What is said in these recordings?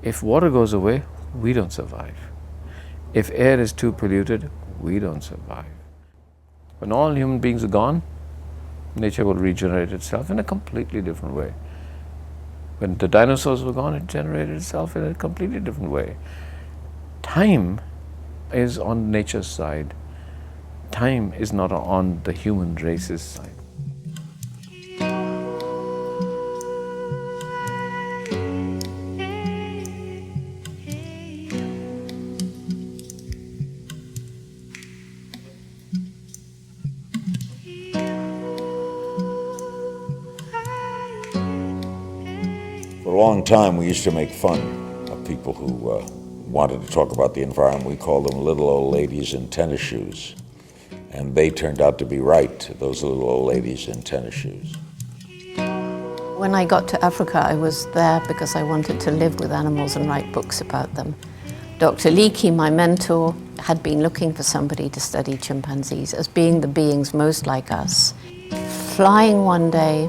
If water goes away, we don't survive. If air is too polluted, we don't survive. When all human beings are gone, nature will regenerate itself in a completely different way. When the dinosaurs were gone, it generated itself in a completely different way. Time is on nature's side. Time is not on the human race's side. For a long time, we used to make fun of people who wanted to talk about the environment. We called them little old ladies in tennis shoes. And they turned out to be right, those little old ladies in tennis shoes. When I got to Africa, I was there because I wanted to live with animals and write books about them. Dr. Leakey, my mentor, had been looking for somebody to study chimpanzees as being the beings most like us. Flying one day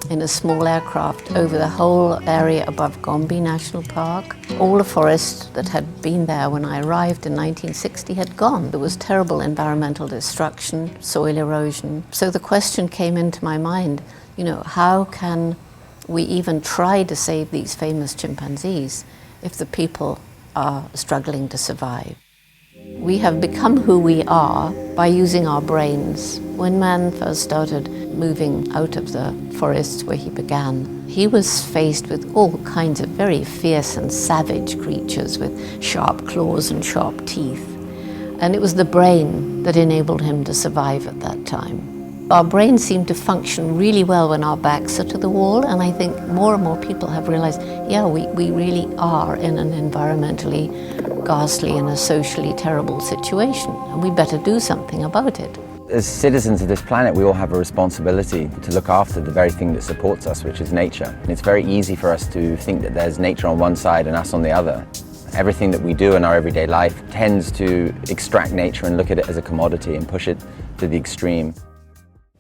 in a small aircraft over the whole area above Gombe National Park. All the forest that had been there when I arrived in 1960 had gone. There was terrible environmental destruction, soil erosion. So the question came into my mind, how can we even try to save these famous chimpanzees if the people are struggling to survive? We have become who we are by using our brains. When man first started moving out of the forests where he began, he was faced with all kinds of very fierce and savage creatures with sharp claws and sharp teeth. And it was the brain that enabled him to survive at that time. Our brains seem to function really well when our backs are to the wall, and I think more and more people have realized, we really are in an environmentally ghastly and a socially terrible situation, and we better do something about it. As citizens of this planet, we all have a responsibility to look after the very thing that supports us, which is nature. And it's very easy for us to think that there's nature on one side and us on the other. Everything that we do in our everyday life tends to extract nature and look at it as a commodity and push it to the extreme.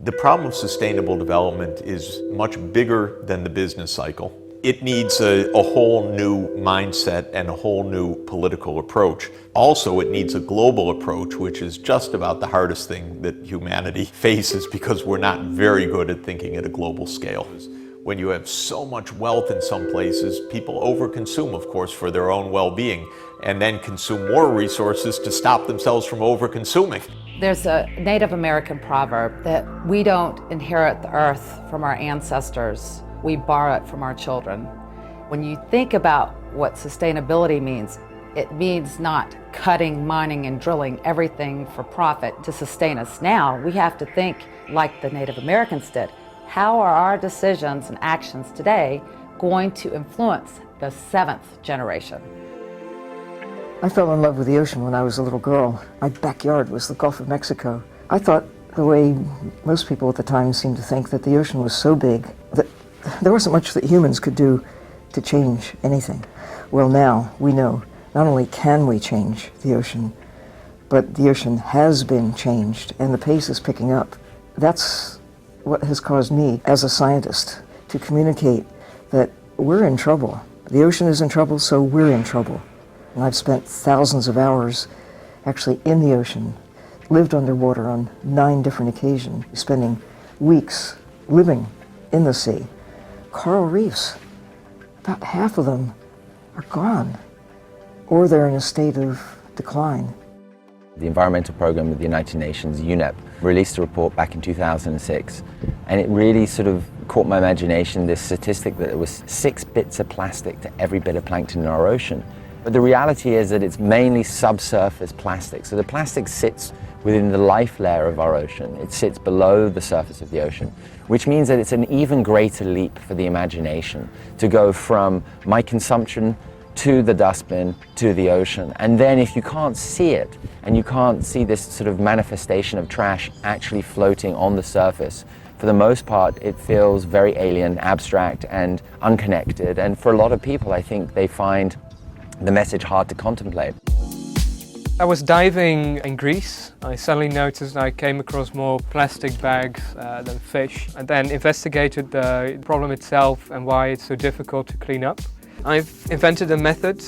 The problem of sustainable development is much bigger than the business cycle. It needs a whole new mindset and a whole new political approach. Also, it needs a global approach, which is just about the hardest thing that humanity faces because we're not very good at thinking at a global scale. When you have so much wealth in some places, people overconsume, of course, for their own well-being, and then consume more resources to stop themselves from overconsuming. There's a Native American proverb that we don't inherit the earth from our ancestors, we borrow it from our children. When you think about what sustainability means, it means not cutting, mining, and drilling everything for profit to sustain us now. We have to think like the Native Americans did. How are our decisions and actions today going to influence the seventh generation? I fell in love with the ocean when I was a little girl. My backyard was the Gulf of Mexico. I thought, the way most people at the time seemed to think, that the ocean was so big that there wasn't much that humans could do to change anything. Well, now we know not only can we change the ocean, but the ocean has been changed and the pace is picking up. That's what has caused me, as a scientist, to communicate that we're in trouble. The ocean is in trouble, so we're in trouble. And I've spent thousands of hours actually in the ocean, lived underwater on 9 different occasions, spending weeks living in the sea. Coral reefs, about half of them are gone, or they're in a state of decline. The environmental program of the United Nations, UNEP, released a report back in 2006, and it really sort of caught my imagination, this statistic that there was 6 bits of plastic to every bit of plankton in our ocean. But the reality is that it's mainly subsurface plastic. So the plastic sits within the life layer of our ocean. It sits below the surface of the ocean, which means that it's an even greater leap for the imagination to go from my consumption to the dustbin, to the ocean. And then if you can't see it, and you can't see this sort of manifestation of trash actually floating on the surface, for the most part, it feels very alien, abstract, and unconnected. And for a lot of people, I think they find the message hard to contemplate. I was diving in Greece. I suddenly noticed I came across more plastic bags than fish, and then investigated the problem itself and why it's so difficult to clean up. I've invented a method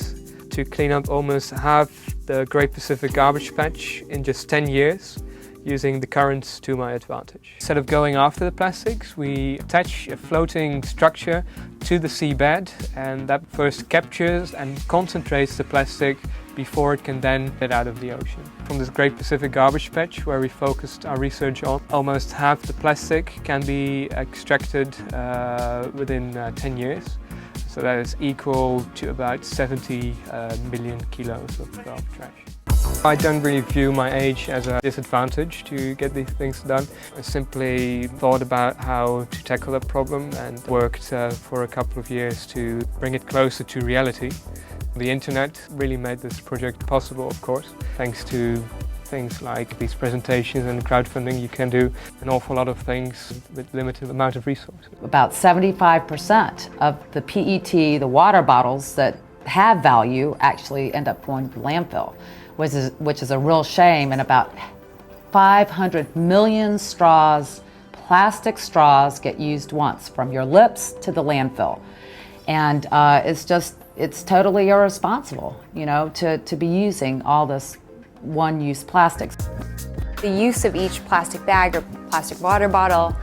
to clean up almost half the Great Pacific Garbage Patch in just 10 years, using the currents to my advantage. Instead of going after the plastics, we attach a floating structure to the seabed, and that first captures and concentrates the plastic before it can then get out of the ocean. From this Great Pacific Garbage Patch, where we focused our research on, almost half the plastic can be extracted within 10 years. So that is equal to about 70 million kilos of trash. I don't really view my age as a disadvantage to get these things done. I simply thought about how to tackle that problem and worked for a couple of years to bring it closer to reality. The internet really made this project possible, of course. Thanks to things like these presentations and crowdfunding, you can do an awful lot of things with limited amount of resources. About 75% of the PET, the water bottles that have value, actually end up going to landfill, which is a real shame. And about 500 million straws, plastic straws, get used once from your lips to the landfill. And it's totally irresponsible, you know, to be using all this one-use plastics. The use of each plastic bag or plastic water bottle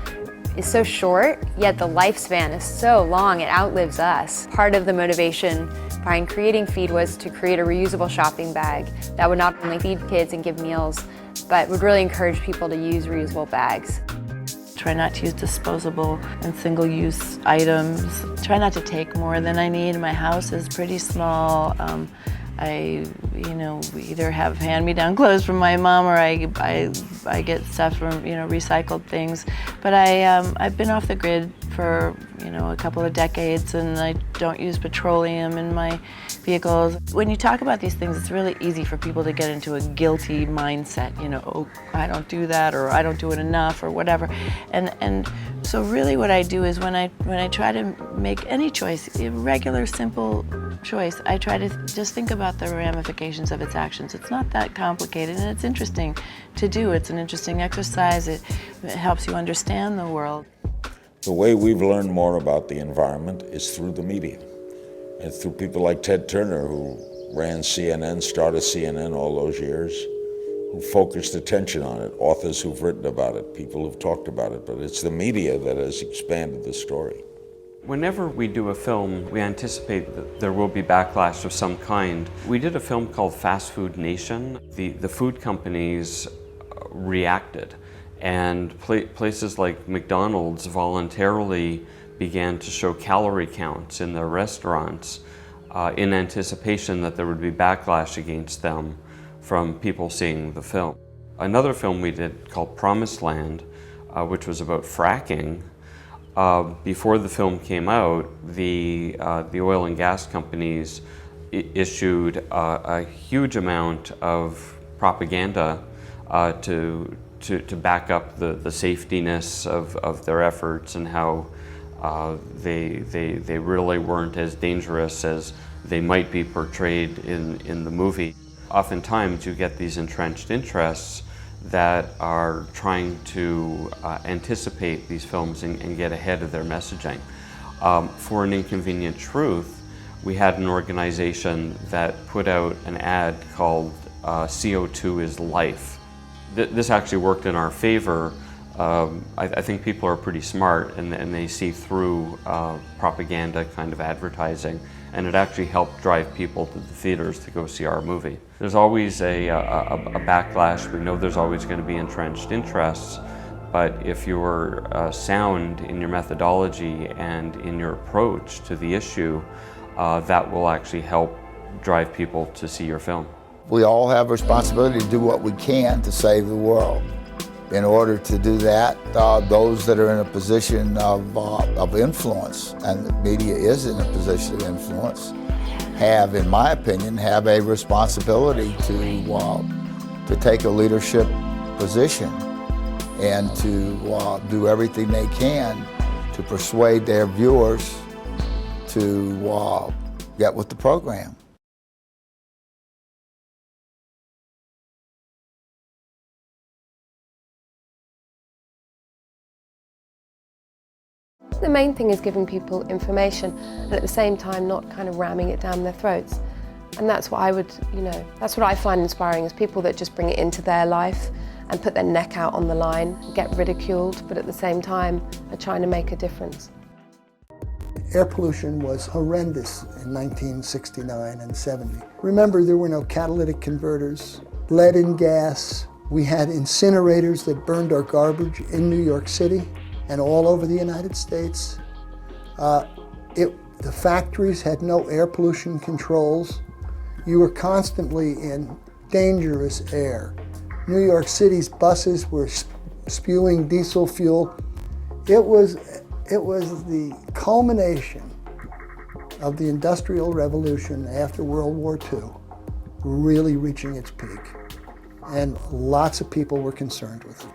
is so short, yet the lifespan is so long, it outlives us. Part of the motivation behind creating Feed was to create a reusable shopping bag that would not only feed kids and give meals, but would really encourage people to use reusable bags. Try not to use disposable and single-use items. Try not to take more than I need. My house is pretty small. We either have hand-me-down clothes from my mom, or I get stuff from recycled things. But I've been off the grid for a couple of decades, and I don't use petroleum in my vehicles. When you talk about these things, it's really easy for people to get into a guilty mindset. Oh, I don't do that, or I don't do it enough, or whatever. And so really, what I do is when I try to make any choice, a regular, simple choice, I try to just think about the ramifications of its actions. It's not that complicated, and it's interesting to do. It's an interesting exercise. It helps you understand the world. The way we've learned more about the environment is through the media. And through people like Ted Turner, who ran CNN, started CNN all those years, who focused attention on it, authors who've written about it, people who've talked about it, but it's the media that has expanded the story. Whenever we do a film, we anticipate that there will be backlash of some kind. We did a film called Fast Food Nation. The food companies reacted, and places like McDonald's voluntarily began to show calorie counts in their restaurants in anticipation that there would be backlash against them from people seeing the film. Another film we did called Promised Land, which was about fracking. Before the film came out, the oil and gas companies issued a huge amount of propaganda to back up the safetiness of their efforts, and how they really weren't as dangerous as they might be portrayed in the movie. Oftentimes you get these entrenched interests that are trying to anticipate these films and get ahead of their messaging. For An Inconvenient Truth, we had an organization that put out an ad called CO2 is Life. This actually worked in our favor. I think people are pretty smart, and they see through propaganda kind of advertising, and it actually helped drive people to the theaters to go see our movie. There's always a backlash. We know there's always going to be entrenched interests, but if you're sound in your methodology and in your approach to the issue, that will actually help drive people to see your film. We all have a responsibility to do what we can to save the world. In order to do that, those that are in a position of influence, and the media is in a position of influence, have, in my opinion, have a responsibility to take a leadership position and to do everything they can to persuade their viewers to get with the program. think the main thing is giving people information and at the same time not kind of ramming it down their throats. And that's what I would, that's what I find inspiring, is people that just bring it into their life and put their neck out on the line, get ridiculed, but at the same time are trying to make a difference. Air pollution was horrendous in 1969 and 70. Remember, there were no catalytic converters, lead in gas. We had incinerators that burned our garbage in New York City and all over the United States. The factories had no air pollution controls. You were constantly in dangerous air. New York City's buses were spewing diesel fuel. It was the culmination of the Industrial Revolution after World War II, really reaching its peak. And lots of people were concerned with it.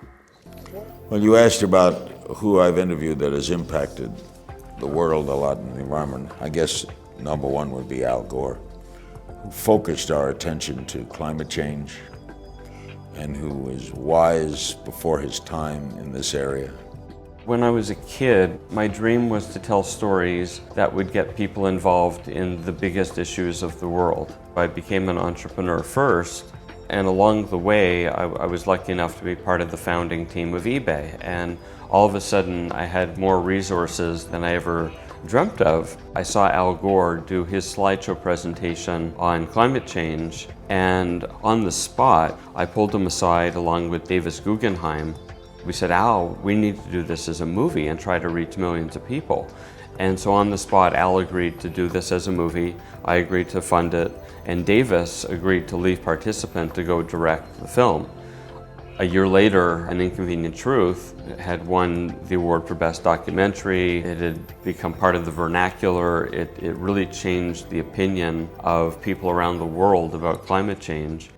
Well, you asked about who I've interviewed that has impacted the world a lot in the environment. I guess number one would be Al Gore, who focused our attention to climate change and who was wise before his time in this area. When I was a kid, my dream was to tell stories that would get people involved in the biggest issues of the world. I became an entrepreneur first, and along the way, I was lucky enough to be part of the founding team of eBay. And all of a sudden, I had more resources than I ever dreamt of. I saw Al Gore do his slideshow presentation on climate change, and on the spot, I pulled him aside along with Davis Guggenheim. We said, Al, we need to do this as a movie and try to reach millions of people. And so on the spot, Al agreed to do this as a movie. I agreed to fund it, and Davis agreed to lead participant to go direct the film. A year later, An Inconvenient Truth had won the award for Best Documentary. It had become part of the vernacular. It really changed the opinion of people around the world about climate change.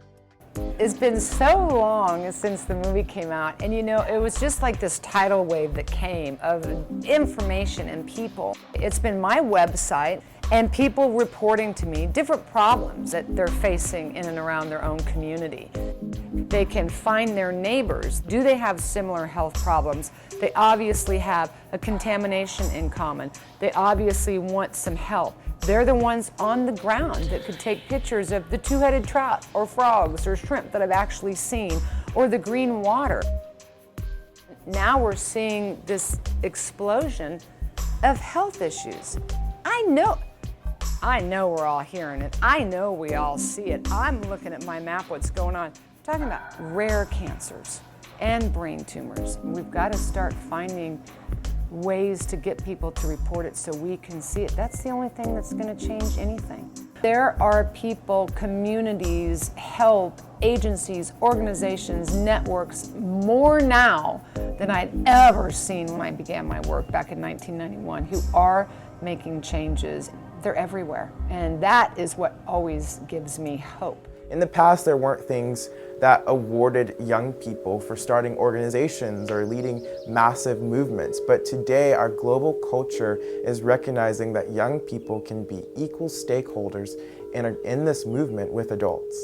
It's been so long since the movie came out, and it was just like this tidal wave that came of information and people. It's been my website and people reporting to me different problems that they're facing in and around their own community. They can find their neighbors. Do they have similar health problems? They obviously have a contamination in common. They obviously want some help. They're the ones on the ground that could take pictures of the two-headed trout or frogs or shrimp that I've actually seen, or the green water. Now we're seeing this explosion of health issues. I know we're all hearing it. I know we all see it. I'm looking at my map, what's going on. I'm talking about rare cancers and brain tumors. We've got to start finding ways to get people to report it so we can see it. That's the only thing that's going to change anything. There are people, communities, help, agencies, organizations, networks, more now than I'd ever seen when I began my work back in 1991, who are making changes. They're everywhere, and that is what always gives me hope. In the past, there weren't things that awarded young people for starting organizations or leading massive movements. But today, our global culture is recognizing that young people can be equal stakeholders in this movement with adults.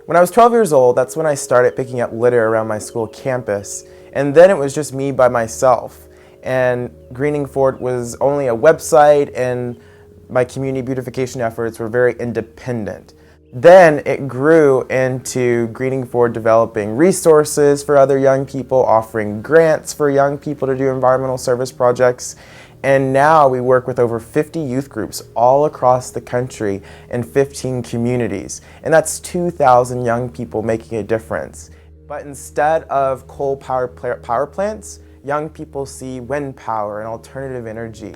When I was 12 years old, that's when I started picking up litter around my school campus. And then it was just me by myself. And Greening Forward was only a website, and my community beautification efforts were very independent. Then it grew into Greening Forward developing resources for other young people, offering grants for young people to do environmental service projects. And now we work with over 50 youth groups all across the country in 15 communities. And that's 2,000 young people making a difference. But instead of coal-powered power plants, young people see wind power and alternative energy.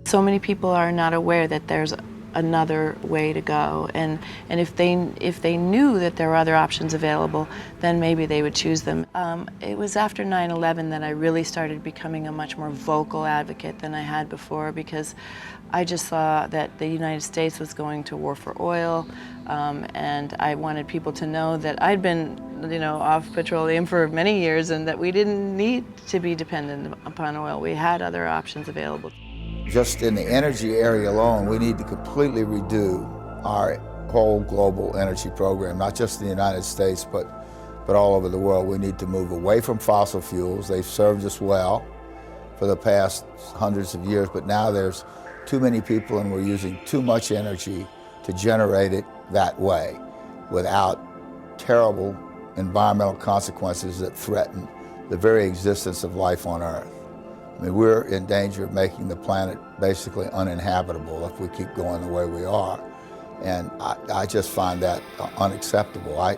So many people are not aware that there's another way to go, and if they knew that there were other options available, then maybe they would choose them. It was after 9/11 that I really started becoming a much more vocal advocate than I had before, because I just saw that the United States was going to war for oil, and I wanted people to know that I'd been off petroleum for many years, and that we didn't need to be dependent upon oil. We had other options available. Just in the energy area alone, we need to completely redo our whole global energy program, not just in the United States, but all over the world. We need to move away from fossil fuels. They've served us well, for the past hundreds of years, but now there's too many people and we're using too much energy to generate it that way without terrible environmental consequences that threaten the very existence of life on Earth. I mean, we're in danger of making the planet basically uninhabitable if we keep going the way we are. And I just find that unacceptable.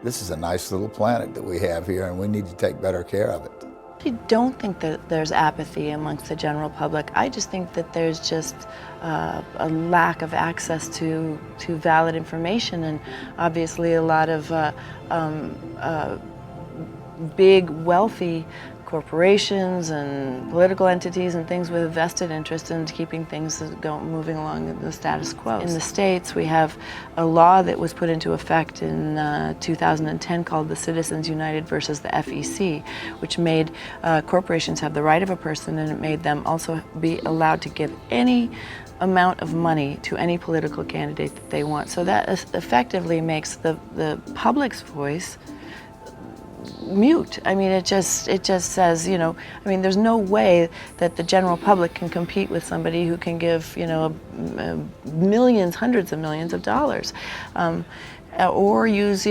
This is a nice little planet that we have here, and we need to take better care of it. I don't think that there's apathy amongst the general public. I just think that there's just a lack of access to valid information, and obviously a lot of big, wealthy corporations and political entities and things with a vested interest in keeping things moving along in the status quo. In the States, we have a law that was put into effect in 2010 called the Citizens United versus the FEC, which made corporations have the right of a person, and it made them also be allowed to give any amount of money to any political candidate that they want. So that effectively makes the public's voice mute. I mean, it just says, there's no way that the general public can compete with somebody who can give, millions, hundreds of millions of dollars, or use,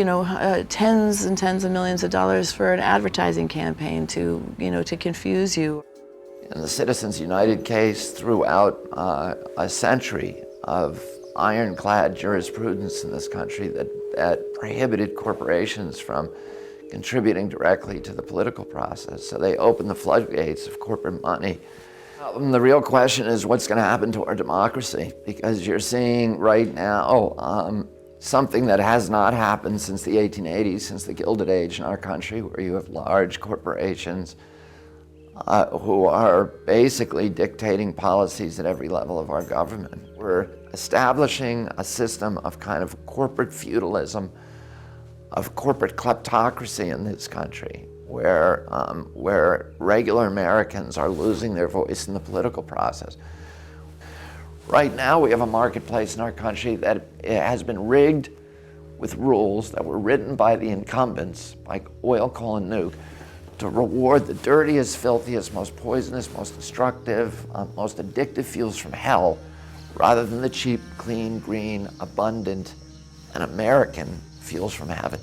tens and tens of millions of dollars for an advertising campaign to confuse you. In the Citizens United case, throughout a century of ironclad jurisprudence in this country that prohibited corporations from contributing directly to the political process. So they opened the floodgates of corporate money. The real question is what's going to happen to our democracy, because you're seeing right now something that has not happened since the 1880s, since the Gilded Age in our country, where you have large corporations who are basically dictating policies at every level of our government. We're establishing a system of kind of corporate feudalism, of corporate kleptocracy in this country, where regular Americans are losing their voice in the political process. Right now, we have a marketplace in our country that has been rigged with rules that were written by the incumbents, like oil, coal, and nuke, to reward the dirtiest, filthiest, most poisonous, most destructive, most addictive fuels from hell, rather than the cheap, clean, green, abundant, and American fuels from heaven.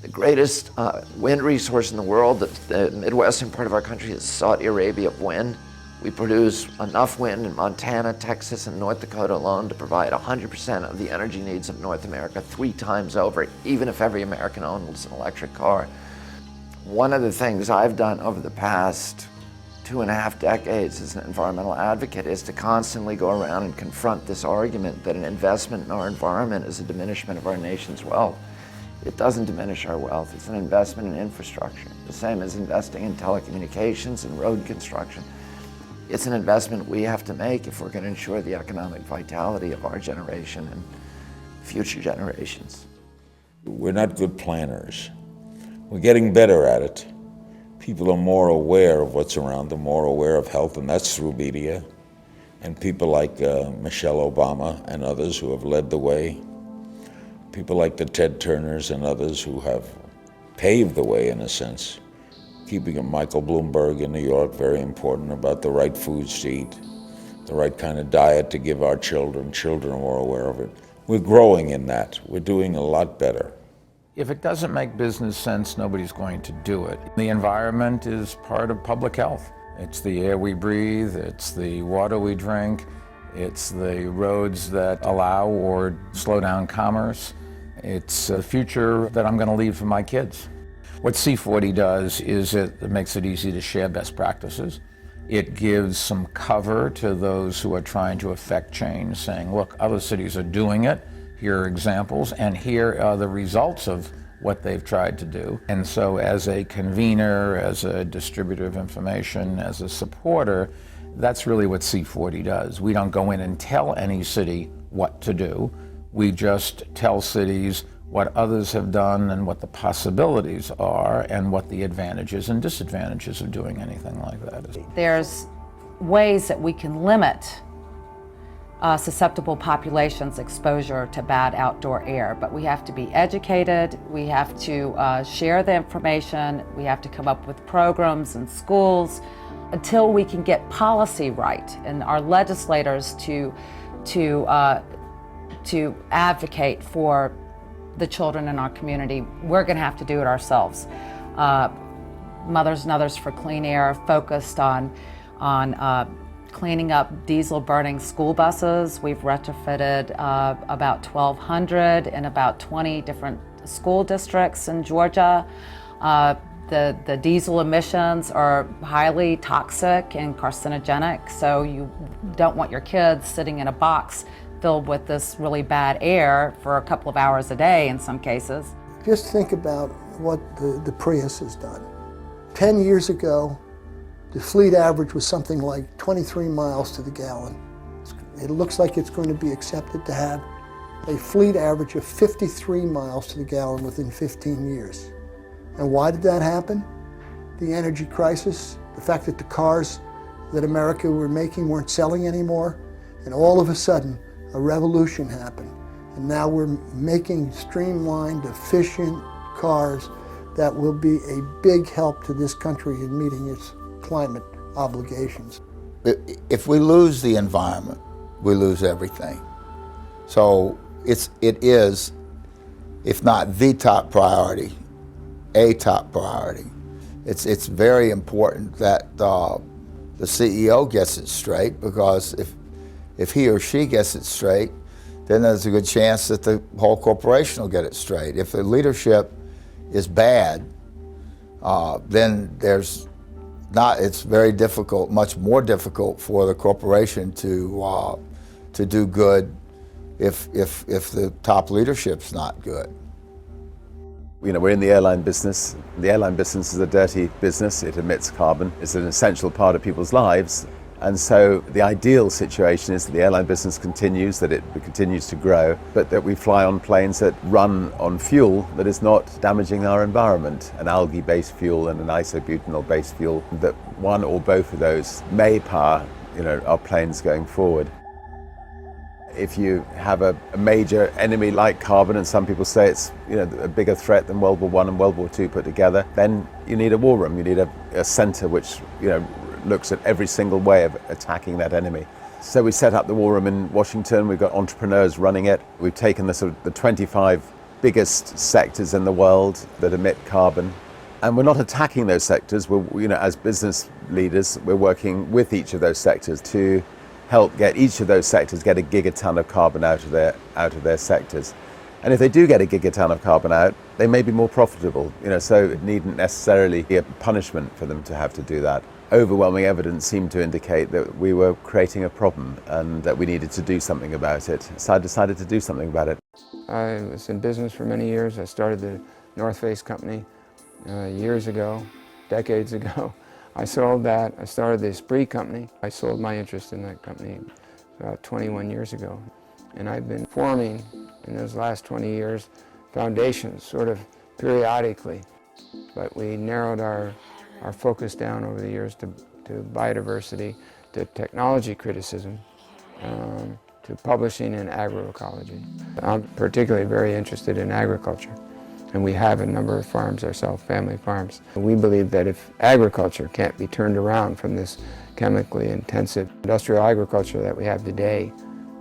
The greatest wind resource in the world, the Midwestern part of our country, is Saudi Arabia wind. We produce enough wind in Montana, Texas, and North Dakota alone to provide 100% of the energy needs of North America 3 times over, even if every American owns an electric car. One of the things I've done over the past 2.5 decades as an environmental advocate is to constantly go around and confront this argument that an investment in our environment is a diminishment of our nation's wealth. It doesn't diminish our wealth. It's an investment in infrastructure, the same as investing in telecommunications and road construction. It's an investment we have to make if we're going to ensure the economic vitality of our generation and future generations. We're not good planners. We're getting better at it. People are more aware of what's around them, more aware of health, and that's through media. And people like Michelle Obama and others who have led the way. People like the Ted Turners and others who have paved the way, in a sense. Keeping Michael Bloomberg in New York, very important, about the right foods to eat, the right kind of diet to give our children. Children are more aware of it. We're growing in that. We're doing a lot better. If it doesn't make business sense, nobody's going to do it. The environment is part of public health. It's the air we breathe, it's the water we drink, it's the roads that allow or slow down commerce. It's a future that I'm going to leave for my kids. What C40 does is it makes it easy to share best practices. It gives some cover to those who are trying to affect change, saying, look, other cities are doing it. Here are examples, and here are the results of what they've tried to do. And so as a convener, as a distributor of information, as a supporter, that's really what C40 does. We don't go in and tell any city what to do. We just tell cities what others have done and what the possibilities are and what the advantages and disadvantages of doing anything like that is. There's ways that we can limit susceptible populations exposure to bad outdoor air. But we have to be educated, we have to share the information, we have to come up with programs in schools until we can get policy right and our legislators to advocate for the children in our community. We're going to have to do it ourselves. Mothers and Others for Clean Air focused on cleaning up diesel-burning school buses. We've retrofitted about 1,200 in about 20 different school districts in Georgia. The diesel emissions are highly toxic and carcinogenic, so you don't want your kids sitting in a box filled with this really bad air for a couple of hours a day in some cases. Just think about what the Prius has done. 10 years ago, the fleet average was something like 23 miles to the gallon. It looks like it's going to be accepted to have a fleet average of 53 miles to the gallon within 15 years. And why did that happen? The energy crisis, the fact that the cars that America were making weren't selling anymore, and all of a sudden, a revolution happened. And now we're making streamlined, efficient cars that will be a big help to this country in meeting its climate obligations. If we lose the environment, we lose everything. So it is, if not the top priority, a top priority. It's very important that the CEO gets it straight, because if he or she gets it straight, then there's a good chance that the whole corporation will get it straight. If the leadership is bad, then it's very difficult, much more difficult for the corporation to do good if the top leadership's not good. You know, we're in the airline business. The airline business is a dirty business. It emits carbon. It's an essential part of people's lives. And so the ideal situation is that the airline business continues, that it continues to grow, but that we fly on planes that run on fuel that is not damaging our environment, an algae-based fuel and an isobutanol-based fuel, that one or both of those may power, our planes going forward. If you have a major enemy like carbon, and some people say it's a bigger threat than World War I and World War II put together, then you need a war room. You need a center which looks at every single way of attacking that enemy. So we set up the war room in Washington. We've got entrepreneurs running it. We've taken the 25 biggest sectors in the world that emit carbon, and we're not attacking those sectors. We're, as business leaders, we're working with each of those sectors to help get each of those sectors get a gigaton of carbon out of their sectors. And if they do get a gigaton of carbon out, they may be more profitable. So it needn't necessarily be a punishment for them to have to do that. Overwhelming evidence seemed to indicate that we were creating a problem and that we needed to do something about it. So I decided to do something about it. I was in business for many years. I started the North Face company years ago, decades ago. I sold that. I started the Esprit company. I sold my interest in that company about 21 years ago. And I've been forming, in those last 20 years, foundations, sort of periodically. But we narrowed our focus down over the years to biodiversity, to technology criticism, to publishing and agroecology. I'm particularly very interested in agriculture, and we have a number of farms ourselves, family farms. We believe that if agriculture can't be turned around from this chemically intensive industrial agriculture that we have today,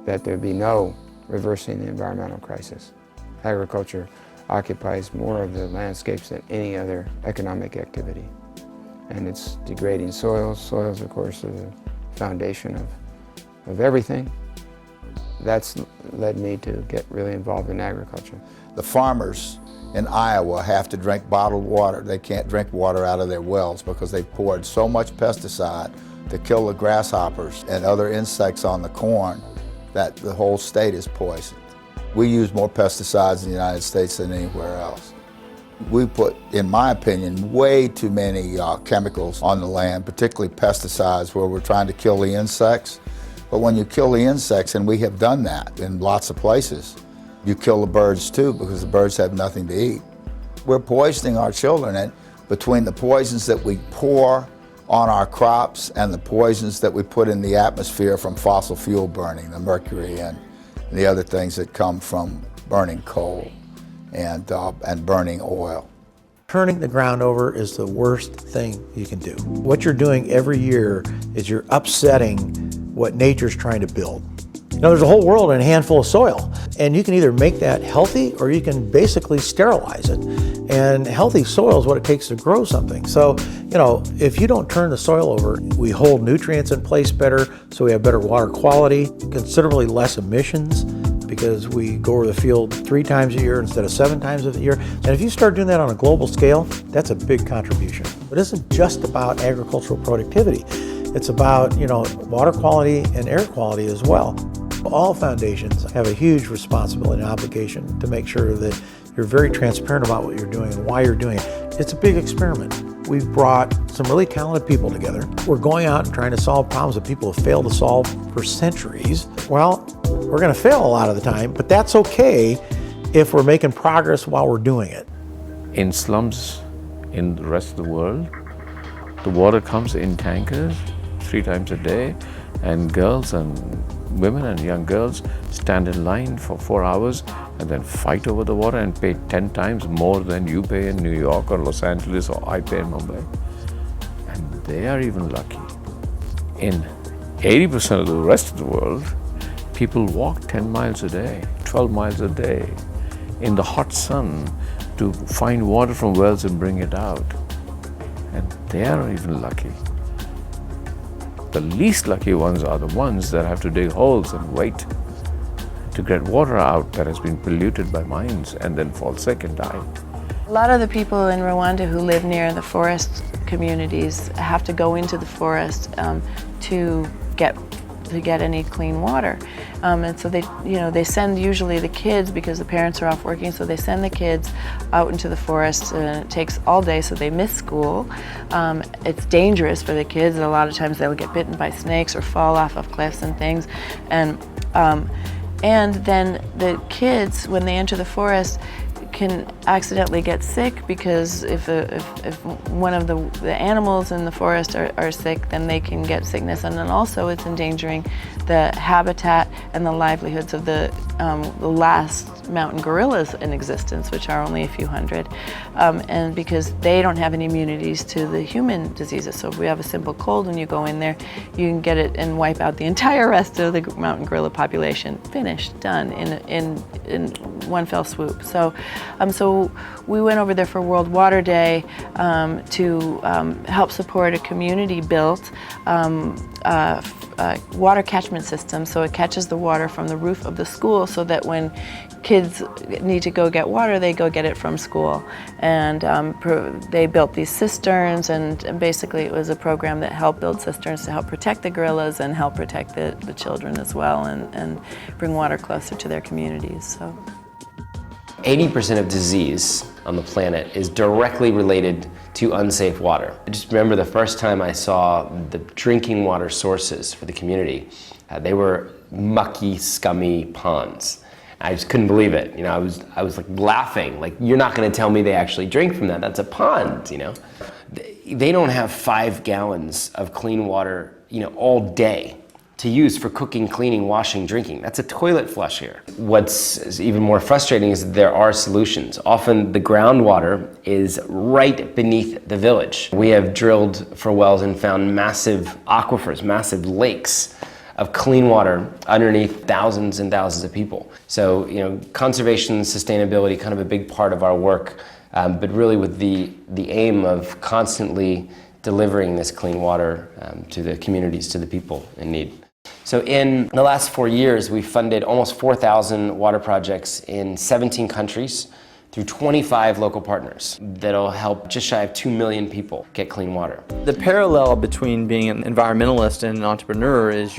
that there'd be no reversing the environmental crisis. Agriculture occupies more of the landscapes than any other economic activity. And it's degrading soils. Soils, of course, are the foundation of everything. That's led me to get really involved in agriculture. The farmers in Iowa have to drink bottled water. They can't drink water out of their wells because they've poured so much pesticide to kill the grasshoppers and other insects on the corn that the whole state is poisoned. We use more pesticides in the United States than anywhere else. We put, in my opinion, way too many chemicals on the land, particularly pesticides, where we're trying to kill the insects. But when you kill the insects, and we have done that in lots of places, you kill the birds too, because the birds have nothing to eat. We're poisoning our children, and between the poisons that we pour on our crops and the poisons that we put in the atmosphere from fossil fuel burning, the mercury and the other things that come from burning coal and burning oil. Turning the ground over is the worst thing you can do. What you're doing every year is you're upsetting what nature's trying to build. You know, there's a whole world in a handful of soil, and you can either make that healthy or you can basically sterilize it. And healthy soil is what it takes to grow something. So, you know, if you don't turn the soil over, we hold nutrients in place better, so we have better water quality, considerably less emissions, because we go over the field 3 times a year instead of 7 times a year. And if you start doing that on a global scale, that's a big contribution. It isn't just about agricultural productivity. It's about, you know, water quality and air quality as well. All foundations have a huge responsibility and obligation to make sure that you're very transparent about what you're doing and why you're doing it. It's a big experiment. We've brought some really talented people together. We're going out and trying to solve problems that people have failed to solve for centuries. Well, we're going to fail a lot of the time, but that's okay if we're making progress while we're doing it. In slums in the rest of the world, the water comes in tankers 3 times a day, and girls and women and young girls stand in line for 4 hours and then fight over the water and pay 10 times more than you pay in New York or Los Angeles or I pay in Mumbai. And they are even lucky. In 80% of the rest of the world, people walk 10 miles a day, 12 miles a day in the hot sun to find water from wells and bring it out. And they are even lucky. The least lucky ones are the ones that have to dig holes and wait to get water out that has been polluted by mines and then fall sick and die. A lot of the people in Rwanda who live near the forest communities have to go into the forest to get any clean water. And so they send usually the kids, because the parents are off working, so they send the kids out into the forest, and it takes all day, so they miss school. It's dangerous for the kids, and a lot of times they'll get bitten by snakes or fall off of cliffs and things. And then the kids, when they enter the forest, can accidentally get sick, because if one of the animals in the forest are sick, then they can get sickness, and then also it's endangering the habitat and the livelihoods of the last mountain gorillas in existence, which are only a few hundred, and because they don't have any immunities to the human diseases. So if we have a simple cold, when you go in there, you can get it and wipe out the entire rest of the mountain gorilla population. Finished, done in one fell swoop. So we went over there for World Water Day to help support a community-built water catchment system. So it catches the water from the roof of the school, so that when kids need to go get water, they go get it from school. And they built these cisterns, and basically it was a program that helped build cisterns to help protect the gorillas and help protect the children as well, and bring water closer to their communities. So 80% of disease on the planet is directly related to unsafe water. I just remember the first time I saw the drinking water sources for the community. They were mucky, scummy ponds. I just couldn't believe it. You know, I was like laughing, like, you're not gonna tell me they actually drink from that. That's a pond, you know? They don't have 5 gallons of clean water, you know, all day to use for cooking, cleaning, washing, drinking. That's a toilet flush here. What's even more frustrating is that there are solutions. Often the groundwater is right beneath the village. We have drilled for wells and found massive aquifers, massive lakes of clean water underneath thousands and thousands of people. So, you know, conservation, sustainability, kind of a big part of our work, but really with the aim of constantly delivering this clean water to the communities, to the people in need. So in the last 4 years, we've funded almost 4,000 water projects in 17 countries through 25 local partners that'll help just shy of 2 million people get clean water. The parallel between being an environmentalist and an entrepreneur is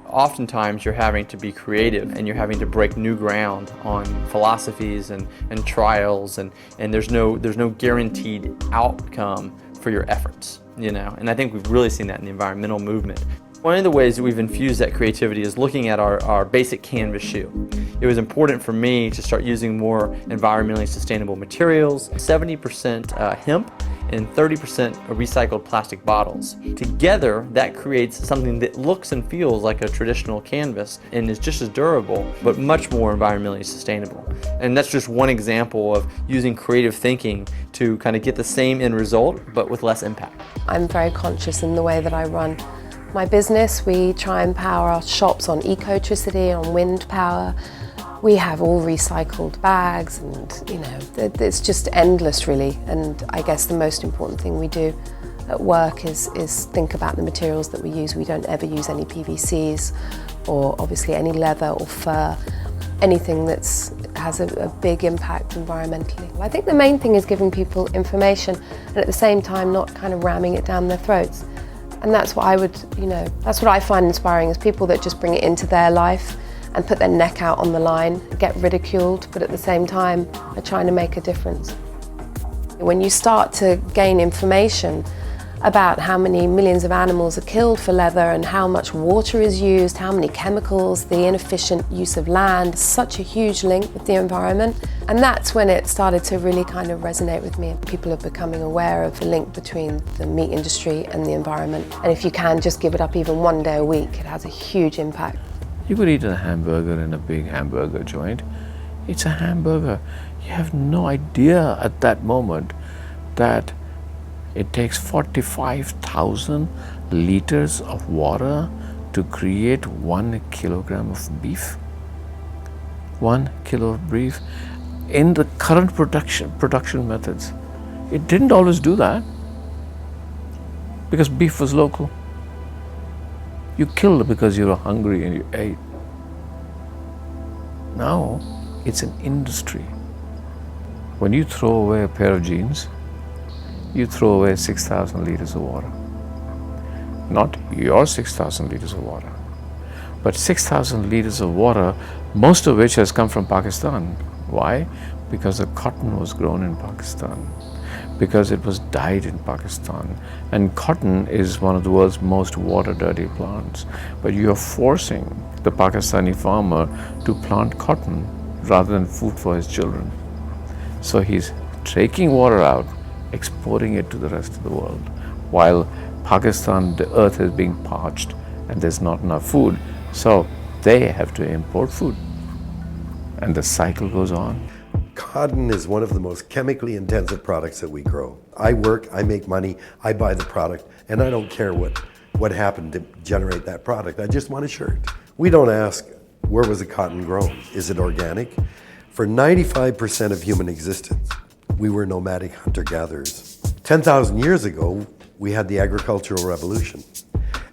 oftentimes you're having to be creative, and you're having to break new ground on philosophies and trials, and there's no guaranteed outcome for your efforts, you know. And I think we've really seen that in the environmental movement. One of the ways that we've infused that creativity is looking at our basic canvas shoe. It was important for me to start using more environmentally sustainable materials, 70% hemp and 30% of recycled plastic bottles. Together, that creates something that looks and feels like a traditional canvas and is just as durable, but much more environmentally sustainable. And that's just one example of using creative thinking to kind of get the same end result, but with less impact. I'm very conscious in the way that I run my business. We try and power our shops on ecotricity, on wind power. We have all recycled bags, and it's just endless really. And I guess the most important thing we do at work is think about the materials that we use. We don't ever use any PVCs or obviously any leather or fur, anything that has a big impact environmentally. I think the main thing is giving people information and at the same time not kind of ramming it down their throats. And that's what that's what I find inspiring, is people that just bring it into their life and put their neck out on the line, get ridiculed, but at the same time are trying to make a difference. When you start to gain information about how many millions of animals are killed for leather and how much water is used, how many chemicals, the inefficient use of land, such a huge link with the environment. And that's when it started to really kind of resonate with me. People are becoming aware of the link between the meat industry and the environment. And if you can just give it up even one day a week, it has a huge impact. You could eat a hamburger in a big hamburger joint. It's a hamburger. You have no idea at that moment that it takes 45,000 liters of water to create 1 kilogram of beef. 1 kilo of beef. In the current production methods, it didn't always do that because beef was local. You killed because you were hungry and you ate. Now it's an industry. When you throw away a pair of jeans, you throw away 6,000 liters of water. Not your 6,000 liters of water, but 6,000 liters of water, most of which has come from Pakistan. Why? Because the cotton was grown in Pakistan, because it was dyed in Pakistan. And cotton is one of the world's most water-dirty plants. But you're forcing the Pakistani farmer to plant cotton rather than food for his children. So he's taking water out, exporting it to the rest of the world, while Pakistan, the earth is being parched and there's not enough food, so they have to import food, and the cycle goes on. Cotton is one of the most chemically intensive products that we grow. I work, I make money, I buy the product, and I don't care what happened to generate that product. I just want a shirt. We don't ask, where was the cotton grown? Is it organic? For 95% of human existence, we were nomadic hunter-gatherers. 10,000 years ago, we had the agricultural revolution.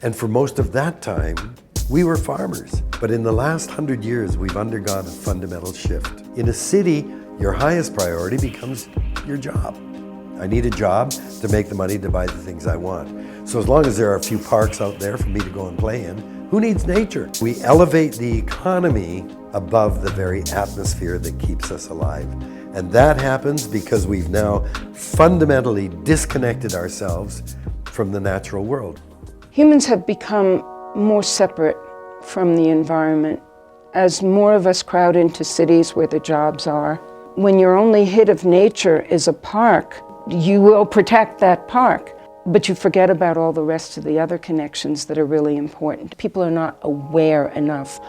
And for most of that time, we were farmers. But in the last 100 years, we've undergone a fundamental shift. In a city, your highest priority becomes your job. I need a job to make the money to buy the things I want. So as long as there are a few parks out there for me to go and play in, who needs nature? We elevate the economy above the very atmosphere that keeps us alive. And that happens because we've now fundamentally disconnected ourselves from the natural world. Humans have become more separate from the environment as more of us crowd into cities where the jobs are. When your only hit of nature is a park, you will protect that park, but you forget about all the rest of the other connections that are really important. People are not aware enough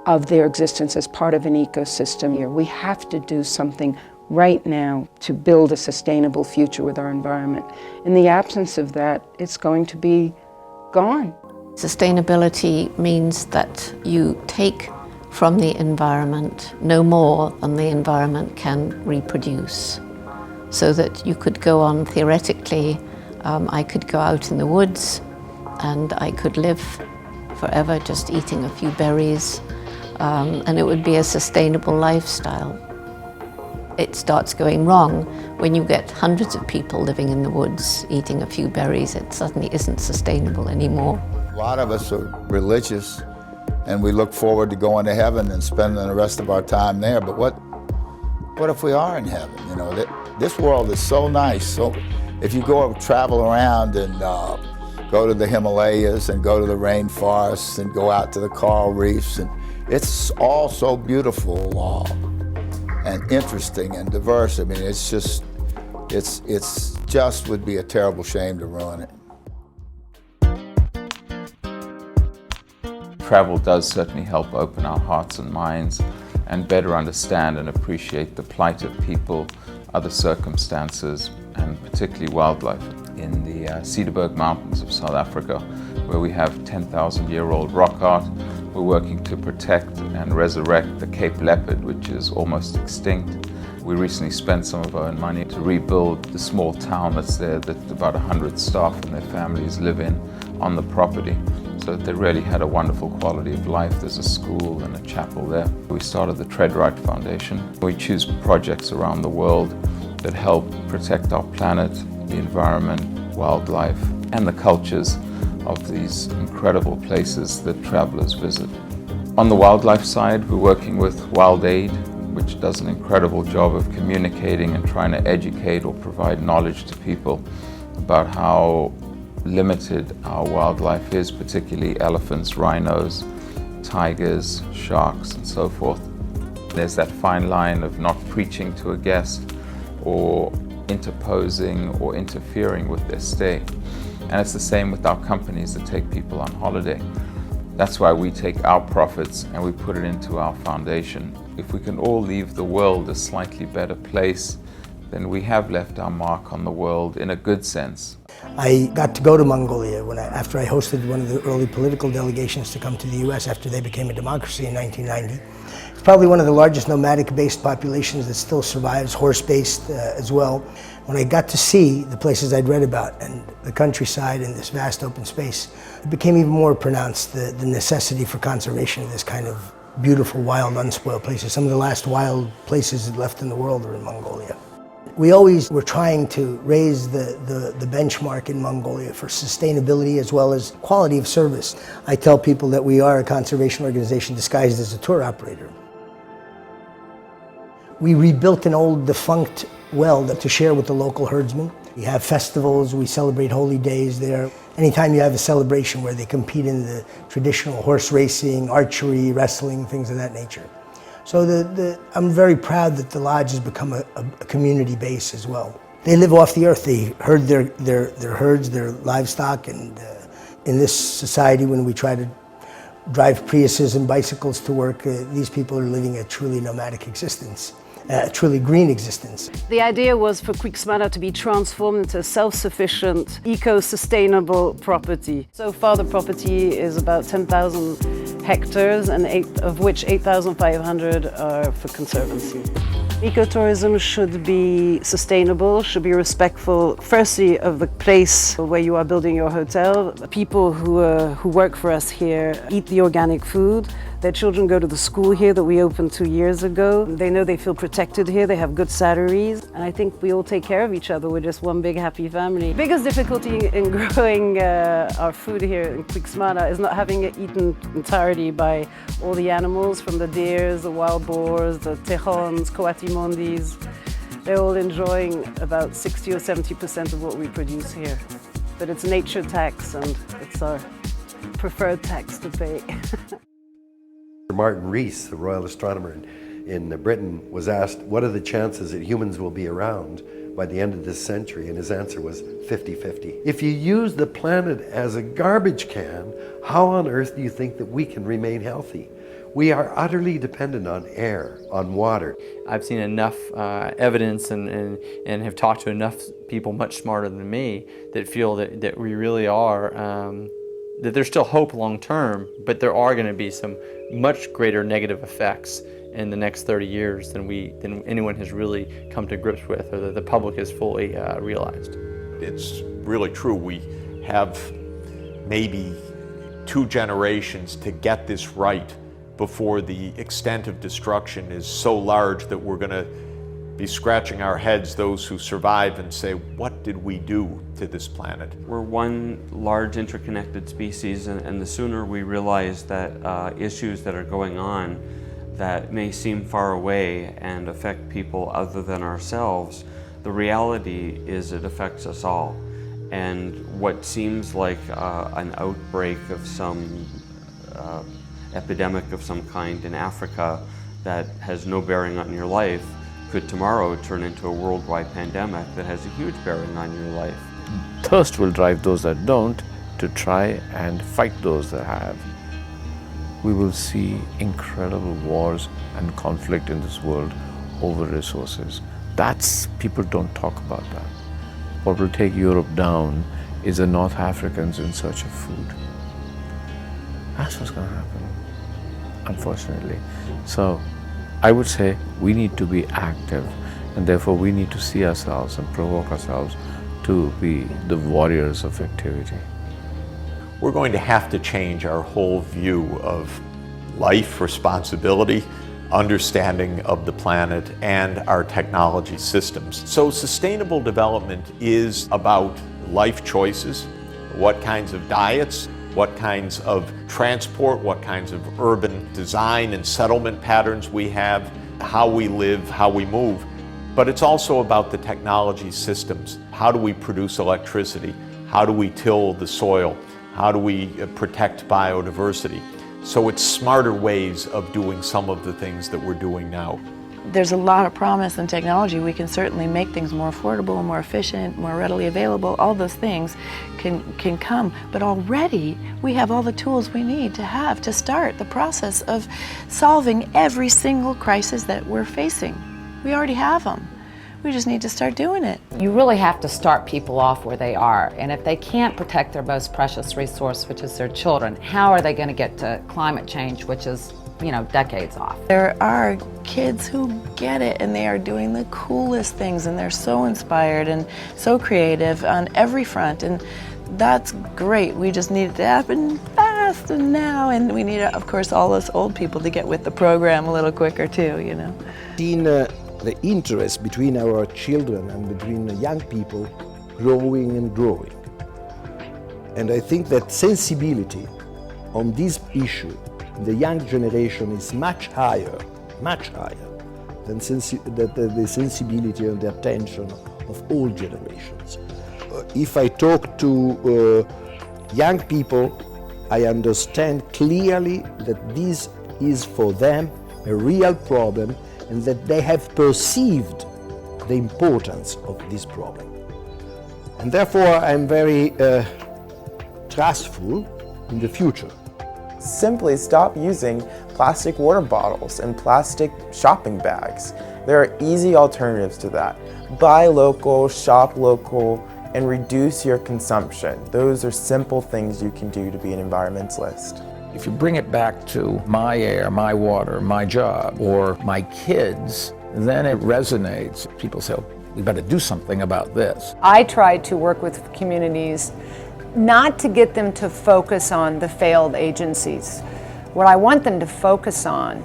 of their existence as part of an ecosystem here. We have to do something right now to build a sustainable future with our environment. In the absence of that, it's going to be gone. Sustainability means that you take from the environment no more than the environment can reproduce. So that you could go on theoretically, I could go out in the woods and I could live forever just eating a few berries, and it would be a sustainable lifestyle. It starts going wrong when you get hundreds of people living in the woods eating a few berries. It suddenly isn't sustainable anymore. A lot of us are religious and we look forward to going to heaven and spending the rest of our time there. But what if we are in heaven? You know, this world is so nice. So if you go travel around and go to the Himalayas and go to the rainforests and go out to the coral reefs, and it's all so beautiful and interesting and diverse. I mean, it's just just would be a terrible shame to ruin it. Travel does certainly help open our hearts and minds and better understand and appreciate the plight of people, other circumstances, and particularly wildlife. In the Cederberg Mountains of South Africa, where we have 10,000-year-old rock art, we're working to protect and resurrect the Cape leopard, which is almost extinct. We recently spent some of our own money to rebuild the small town that's there that about 100 staff and their families live in on the property, so that they really had a wonderful quality of life. There's a school and a chapel there. We started the Tread Right Foundation. We choose projects around the world that help protect our planet, the environment, wildlife, and the cultures of these incredible places that travelers visit. On the wildlife side, we're working with Wild Aid, which does an incredible job of communicating and trying to educate or provide knowledge to people about how limited our wildlife is, particularly elephants, rhinos, tigers, sharks, and so forth. There's that fine line of not preaching to a guest or interposing or interfering with their stay. And it's the same with our companies that take people on holiday. That's why we take our profits and we put it into our foundation. If we can all leave the world a slightly better place, then we have left our mark on the world in a good sense. I got to go to Mongolia after I hosted one of the early political delegations to come to the US after they became a democracy in 1990. It's probably one of the largest nomadic-based populations that still survives, horse-based as well. When I got to see the places I'd read about and the countryside and this vast open space, it became even more pronounced the necessity for conservation of this kind of beautiful, wild, unspoiled places. Some of the last wild places left in the world are in Mongolia. We always were trying to raise the benchmark in Mongolia for sustainability as well as quality of service. I tell people that we are a conservation organization disguised as a tour operator. We rebuilt an old defunct well to share with the local herdsmen. We have festivals, we celebrate holy days there. Anytime you have a celebration where they compete in the traditional horse racing, archery, wrestling, things of that nature. So I'm very proud that the lodge has become a community base as well. They live off the earth. They herd their herds, their livestock, and in this society when we try to drive Priuses and bicycles to work, these people are living a truly nomadic existence. A truly green existence. The idea was for Quixmana to be transformed into a self-sufficient, eco-sustainable property. So far the property is about 10,000 hectares, and of which 8,500 are for conservancy. Ecotourism should be sustainable, should be respectful, firstly, of the place where you are building your hotel. People who work for us here eat the organic food. Their children go to the school here that we opened 2 years ago. They know they feel protected here, they have good salaries, and I think we all take care of each other. We're just one big happy family. The biggest difficulty in growing our food here in Quixmana is not having it eaten entirely by all the animals, from the deers, the wild boars, the tejons, coatimondis. They're all enjoying about 60 or 70% of what we produce here. But it's nature tax, and it's our preferred tax to pay. Martin Rees, the royal astronomer in Britain, was asked, what are the chances that humans will be around by the end of this century? And his answer was 50-50. If you use the planet as a garbage can, how on earth do you think that we can remain healthy? We are utterly dependent on air, on water. I've seen enough evidence and have talked to enough people much smarter than me that feel that we really are that there's still hope long term, but there are going to be some much greater negative effects in the next 30 years than anyone has really come to grips with, or that the public has fully realized. It's really true. We have maybe 2 generations to get this right before the extent of destruction is so large that we're going to be scratching our heads, those who survive, and say, what did we do to this planet? We're one large interconnected species, and the sooner we realize that issues that are going on that may seem far away and affect people other than ourselves, the reality is it affects us all. And what seems like an outbreak of some epidemic of some kind in Africa that has no bearing on your life could tomorrow turn into a worldwide pandemic that has a huge bearing on your life. Thirst will drive those that don't to try and fight those that have. We will see incredible wars and conflict in this world over resources. People don't talk about that. What will take Europe down is the North Africans in search of food. That's what's going to happen, unfortunately. So I would say we need to be active, and therefore we need to see ourselves and provoke ourselves to be the warriors of activity. We're going to have to change our whole view of life, responsibility, understanding of the planet, and our technology systems. So sustainable development is about life choices, what kinds of diets, what kinds of transport, what kinds of urban design and settlement patterns we have, how we live, how we move. But it's also about the technology systems. How do we produce electricity? How do we till the soil? How do we protect biodiversity? So it's smarter ways of doing some of the things that we're doing now. There's a lot of promise in technology. We can certainly make things more affordable, more efficient, more readily available. All those things can come. But already we have all the tools we need to start the process of solving every single crisis that we're facing. We already have them. We just need to start doing it. You really have to start people off where they are. And if they can't protect their most precious resource, which is their children, how are they going to get to climate change, which is, decades off? There are kids who get it, and they are doing the coolest things, and they're so inspired and so creative on every front, and that's great. We just need it to happen fast and now, and we need, of course, all us old people to get with the program a little quicker too, Seeing the interest between our children and between the young people growing and growing. And I think that sensibility on this issue in the young generation is much higher than the sensibility and the attention of all generations. If I talk to young people, I understand clearly that this is for them a real problem, and that they have perceived the importance of this problem. And therefore I'm very trustful in the future. Simply stop using plastic water bottles and plastic shopping bags. There are easy alternatives to that. Buy local, shop local, and reduce your consumption. Those are simple things you can do to be an environmentalist. If you bring it back to my air, my water, my job, or my kids, then it resonates. People say, oh, we better do something about this. I try to work with communities not to get them to focus on the failed agencies. What I want them to focus on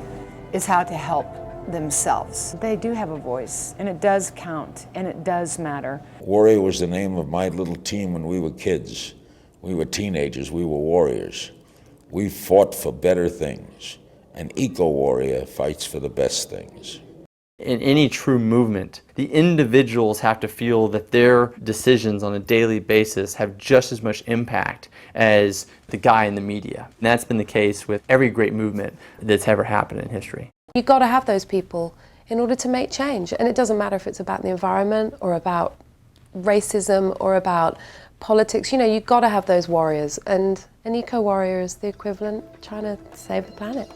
is how to help themselves. They do have a voice, and it does count, and it does matter. Warrior was the name of my little team when we were kids. We were teenagers, we were warriors. We fought for better things. An eco-warrior fights for the best things. In any true movement, the individuals have to feel that their decisions on a daily basis have just as much impact as the guy in the media. And that's been the case with every great movement that's ever happened in history. You've got to have those people in order to make change. And it doesn't matter if it's about the environment or about racism or about politics. You've got to have those warriors. And an eco-warrior is the equivalent trying to save the planet.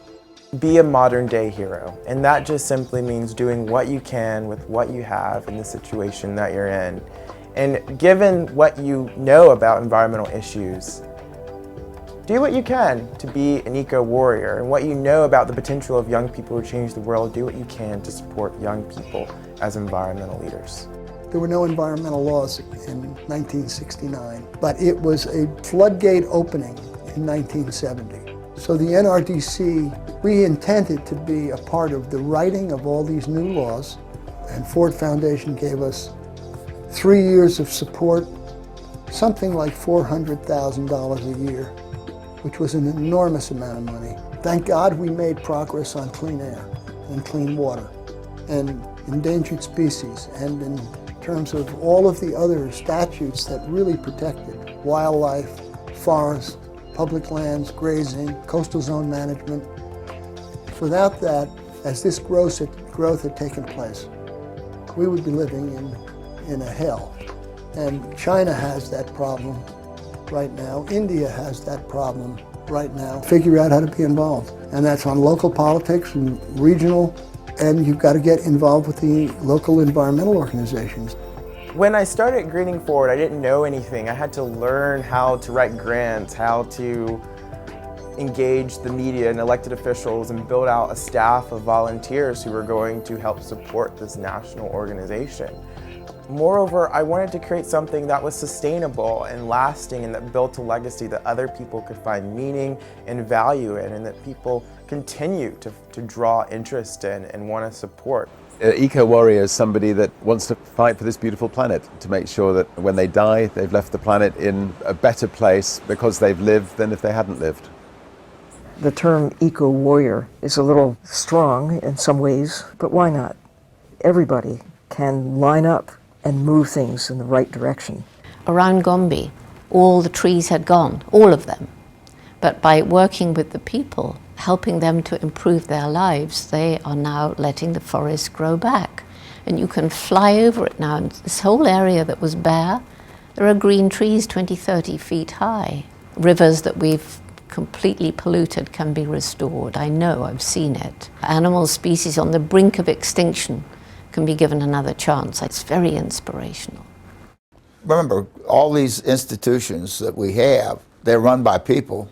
Be a modern day hero, and that just simply means doing what you can with what you have in the situation that you're in. And given what you know about environmental issues, do what you can to be an eco-warrior, and what you know about the potential of young people who change the world, do what you can to support young people as environmental leaders. There were no environmental laws in 1969, but it was a floodgate opening in 1970. So the NRDC, we intended to be a part of the writing of all these new laws, and Ford Foundation gave us 3 years of support, something like $400,000 a year, which was an enormous amount of money. Thank God we made progress on clean air and clean water and endangered species, and in terms of all of the other statutes that really protected wildlife, forests, public lands, grazing, coastal zone management. Without that, as this growth had taken place, we would be living in a hell. And China has that problem right now. India has that problem right now. Figure out how to be involved. And that's on local politics and regional, and you've got to get involved with the local environmental organizations. When I started Greening Forward, I didn't know anything. I had to learn how to write grants, how to engage the media and elected officials, and build out a staff of volunteers who were going to help support this national organization. Moreover, I wanted to create something that was sustainable and lasting, and that built a legacy that other people could find meaning and value in, and that people continue to draw interest in and want to support. EcoWarrior is somebody that wants to fight for this beautiful planet, to make sure that when they die, they've left the planet in a better place because they've lived than if they hadn't lived. The term EcoWarrior is a little strong in some ways, but why not? Everybody can line up and move things in the right direction. Around Gombe, all the trees had gone, all of them. But by working with the people, helping them to improve their lives, they are now letting the forest grow back. And you can fly over it now. And this whole area that was bare, there are green trees 20, 30 feet high. Rivers that we've completely polluted can be restored. I know, I've seen it. Animal species on the brink of extinction can be given another chance. It's very inspirational. Remember, all these institutions that we have, they're run by people,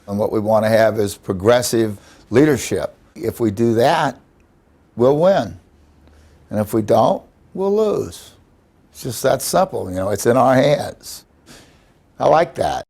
and what we want to have is progressive leadership. If we do that, we'll win. And if we don't, we'll lose. It's just that simple, you know, it's in our hands. I like that.